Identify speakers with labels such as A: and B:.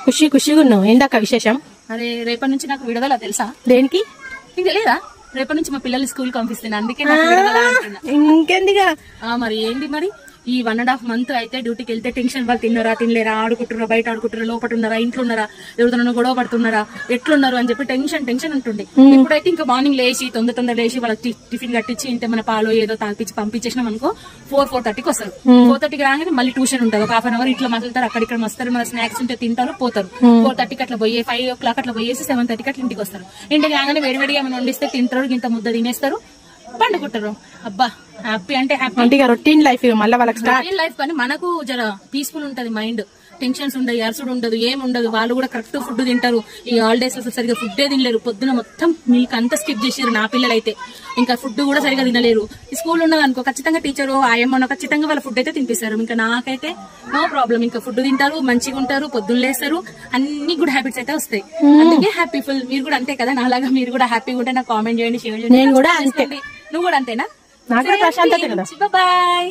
A: ఖుషిగా ఉన్నావు. ఏందక్క విశేషం?
B: అరే రేపటి నుంచి నాకు విడుదల తెలుసా?
A: దేనికి?
B: నీకు తెలియదా? రేపటి నుంచి మా పిల్లలు స్కూల్ పంపిస్తున్నా, అందుకే నాకు విడుదల అంటున్నా.
A: ఇంకెందుగా
B: మరి ఏంటి మరి ఈ 1.5 month అయితే డ్యూటీకి వెళ్తే టెన్షన్. వాళ్ళు తిన్నారా తినలేరా, ఆడుకుంటున్నారా బయట ఆడుకుంటున్నారా, లోపల ఉన్నారా ఇంట్లో ఉన్నారా, ఎవరితో గొడవ పడుతున్నారా, ఎట్లున్నారు అని చెప్పి టెన్షన్ ఉంటుంది. ఇప్పుడైతే ఇంకా మార్నింగ్ లేచి తొందర లేచి వాళ్ళకి టిఫిన్ కట్టించి ఇంత మన పాలు ఏదో తాగిపించి పంపించేసినాం అనుకో 4:30కి వస్తారు. 4:30కి రాగానే మళ్ళీ ట్యూషన్ ఉంటుంది. ఒక 1/2 hour ఇట్లా మసులుతారు, అక్కడిక్కడ వస్తారు, మన స్నాక్స్ ఉంటే తింటారు పోతారు. 4:30కి అట్లా పోయి 5 o'clock అట్లా పోయేసి 7:30కి అట్లా ఇంటికి వస్తారు. ఇంటికి రాగానే వేడివేడిగా ఏమైనా వండిస్తే తింటారు, ఇంత ముద్ద తినేస్తారు, పండుకుంటారు. అబ్బా హ్యాపీ అంటే హ్యాపీ.
A: రొటీన్ లైఫ్ మళ్ళీ వాళ్ళకి
B: రొటీన్ లైఫ్, కానీ మనకు జర పీస్ఫుల్ ఉంటది మైండ్. టెన్షన్స్ ఉండదు, అరసుడు ఉండదు, ఏం ఉండదు. వాళ్ళు కూడా కరెక్ట్ ఫుడ్ తింటారు. ఈ హాలిడేస్ అసలు సరిగా ఫుడ్డే తినలేరు. పొద్దున మొత్తం మిల్క్ అంతా స్కిప్ చేసారు నా పిల్లలు అయితే. ఇంకా ఫుడ్ కూడా సరిగా తినలేరు. ఈ స్కూల్ ఉన్నది అనుకో ఖచ్చితంగా టీచరు ఆయమ్మను ఖచ్చితంగా వాళ్ళ ఫుడ్ అయితే తినిపిస్తారు. ఇంకా నాకైతే నో ప్రాబ్లం. ఇంకా ఫుడ్ తింటారు, మంచిగా ఉంటారు, పొద్దున్న లేస్తారు, అన్ని గుడ్ హ్యాబిట్స్ అయితే వస్తాయి. అందుకే హ్యాపీ ఫుల్. మీరు కూడా అంతే కదా నాలాగా? మీరు కూడా హ్యాపీగా ఉంటే నాకు కామెంట్ చేయండి, షేర్ చేయండి.
A: నేను కూడా అంతే.
B: నువ్వు కూడా అంతేనా?
A: నాకు ప్రశాంతత.
B: బాయ్.